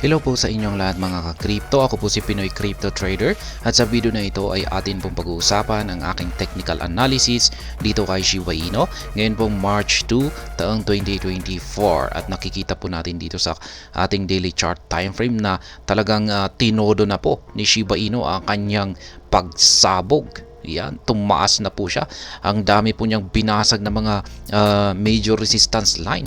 Hello po sa inyong lahat mga ka-crypto. Ako po si Pinoy Crypto Trader at sa video na ito ay atin pong pag-uusapan ang aking technical analysis dito kay Shiba Inu. Ngayon pong March 2 taong 2024 at nakikita po natin dito sa ating daily chart time frame na talagang tinodo na po ni Shiba Inu ang kanyang pagsabog. Yan, tumaas na po siya. Ang dami po niyang binasag na mga major resistance line.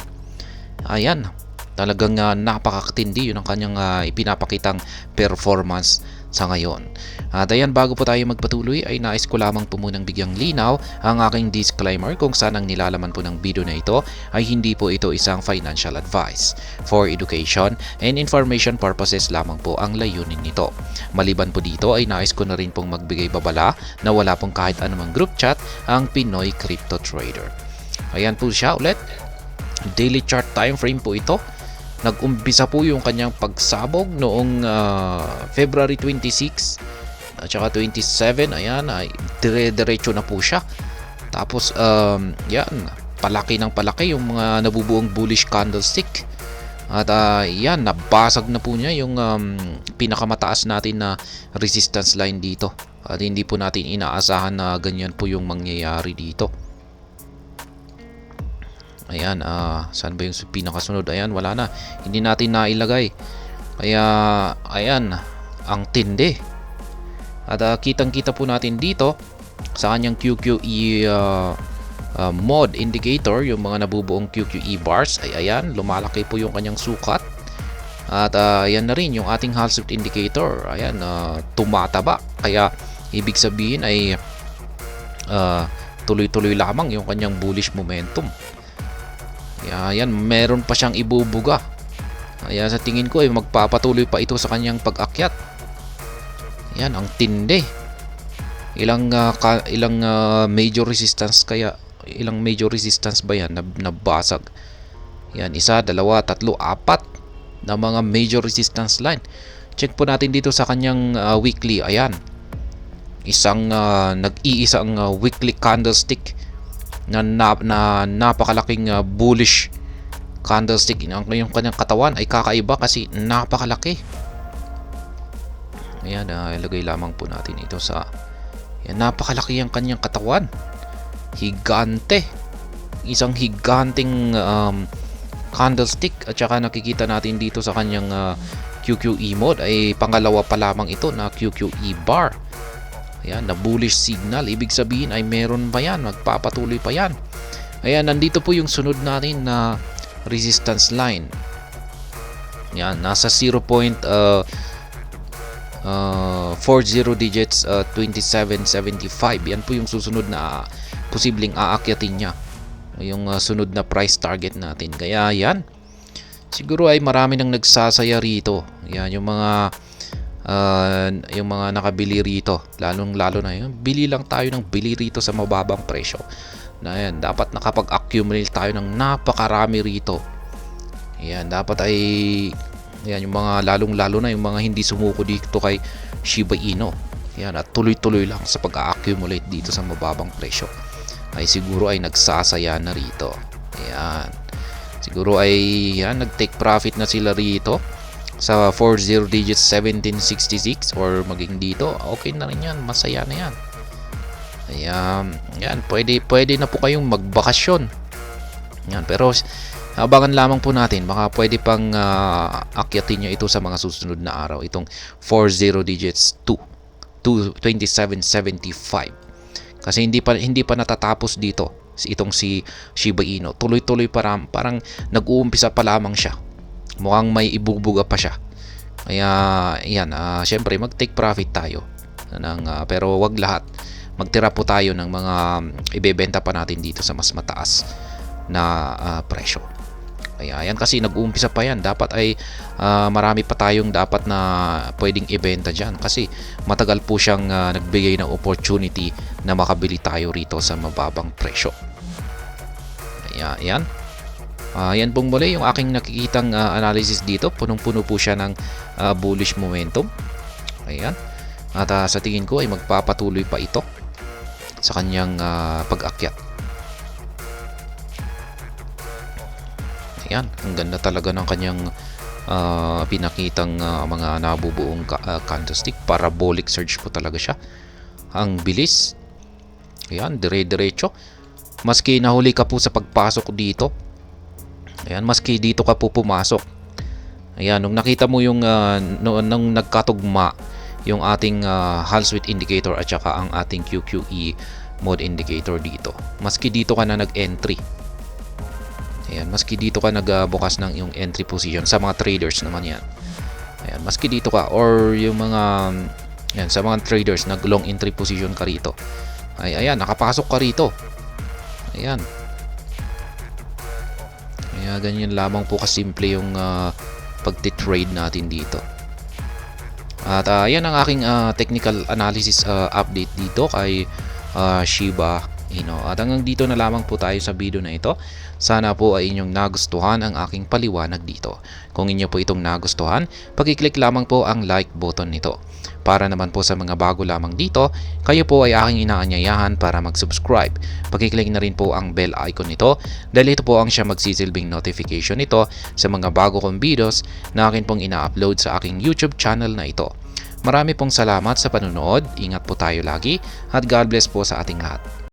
Ayan, talagang napakatindi yun ang kanyang ipinapakitang performance sa ngayon. At ayan, bago po tayo magpatuloy ay nais ko lamang po munang bigyang linaw ang aking disclaimer kung saan ang nilalaman po ng video na ito ay hindi po ito isang financial advice. For education and information purposes lamang po ang layunin nito. Maliban po dito ay nais ko na rin pong magbigay babala na wala pong kahit anumang group chat ang Pinoy Crypto Trader. Ayan po siya ulit. Daily chart time frame po ito. Nag-umpisa po yung kanyang pagsabog noong February 26 at saka 27. Ayan, ay dire-diretso na po siya. Tapos yan, palaki ng palaki yung mga nabubuong bullish candlestick. At yan, nabasag na po niya yung pinakamataas natin na resistance line dito. At hindi po natin inaasahan na ganyan po yung mangyayari dito. Ayan, saan ba yung pinakasunod? Ayan, wala na. Hindi natin nailagay. Kaya, ayan, ang tindi. At kitang-kita po natin dito sa kanyang QQE mod indicator, yung mga nabubuong QQE bars. Ay, ayan, lumalaki po yung kanyang sukat. At ayan na rin yung ating Halsey indicator. Ayan, tumataba. Kaya, ibig sabihin ay tuloy-tuloy lamang yung kanyang bullish momentum. Ayan, meron pa siyang ibubuga. Ayan, sa tingin ko ay magpapatuloy pa ito sa kanyang pag-akyat. Ayan, ang tindi. Ilang major resistance kaya? Ilang major resistance ba yan? Nabasag. Ayan, 1, 2, 3, 4 na mga major resistance line. Check po natin dito sa kanyang weekly. Ayan, nag-iisang weekly candlestick na napakalaking bullish candlestick. Yung kanyang katawan ay kakaiba kasi napakalaki. Ayan, ilagay lamang po natin ito sa yan, napakalaki ang kanyang katawan. Higante. Isang higanting candlestick. At saka nakikita natin dito sa kanyang QQE mode ay pangalawa pa lamang ito na QQE bar. Ayan, na bullish signal. Ibig sabihin ay meron pa yan. Magpapatuloy pa yan. Ayan, nandito po yung sunod natin na resistance line. Ayan, nasa 0.40 digits 2775. Yan po yung susunod na posibleng aakyatin niya. Yung sunod na price target natin. Kaya yan, siguro ay marami nang nagsasaya rito. Ayan, yung mga nakabili rito, lalo na yun, bili lang tayo ng bili rito sa mababang presyo. Na yan, dapat nakapag-accumulate tayo ng napakarami rito. Yan, dapat ay yan, yung mga lalo na yung mga hindi sumuko dito kay Shiba Inu. Yan, at tuloy-tuloy lang sa pag-accumulate dito sa mababang presyo. Ay siguro ay nagsasaya na rito. Yan. Siguro ay yan, nag-take profit na sila rito sa 40 digits 1766 or maging dito, okay na rin yan, masaya na yan. Ayan, yan, pwede na po kayong magbakasyon. Yan, pero abangan lamang po natin, baka pwede pang akyatin nyo ito sa mga susunod na araw, itong 40 digits 2775. Kasi hindi pa natatapos dito itong si Shiba Inu. Tuloy-tuloy parang nag-uumpisa pa lamang siya. Mukhang may ibubuga pa siya. Kaya yan, syempre mag-take profit tayo pero wag lahat. Magtira po tayo ng mga ibebenta pa natin dito sa mas mataas na presyo. Kaya yan, kasi nag-uumpisa pa yan. Dapat ay marami pa tayong dapat na pwedeng ibenta dyan, kasi matagal po siyang nagbigay ng opportunity na makabili tayo rito sa mababang presyo. Kaya yan, yan pong muli yung aking nakikitang analysis dito. Punong-puno po siya ng bullish momentum. Ayan. At sa tingin ko ay magpapatuloy pa ito sa kanyang pag-akyat. Ayan, ang ganda talaga ng kanyang pinakitang mga nabubuong candlestick. Parabolic surge po talaga siya. Ang bilis. Ayan, dire-diretso. Maski nahuli ka po sa pagpasok dito. Ayan, maski dito ka po pumasok. Ayan, nung nakita mo yung nung nagkatugma yung ating Hall Switch indicator at saka ang ating QQE mode indicator dito. Maski dito ka na nag-entry. Ayan, maski dito ka nagbukas ng yung entry position sa mga traders naman yan. Ayan, maski dito ka or yung mga yan, sa mga traders nag long entry position ka rito. Ay, ayan, nakapasok ka rito. Ayan. Kaya ganyan lamang po kasimple yung pagtitrade natin dito. At yan ang aking technical analysis update dito kay Shiba Inu. At hanggang dito na lamang po tayo sa video na ito. Sana po ay inyong nagustuhan ang aking paliwanag dito. Kung inyo po itong nagustuhan, pag-click lamang po ang like button nito. Para naman po sa mga bago lamang dito, kayo po ay aking inaanyayahan para mag-subscribe. Pag-click na rin po ang bell icon nito dahil ito po ang siya magsisilbing notification nito sa mga bago kong videos na akin pong ina-upload sa aking YouTube channel na ito. Marami pong salamat sa panunood, ingat po tayo lagi at God bless po sa ating lahat.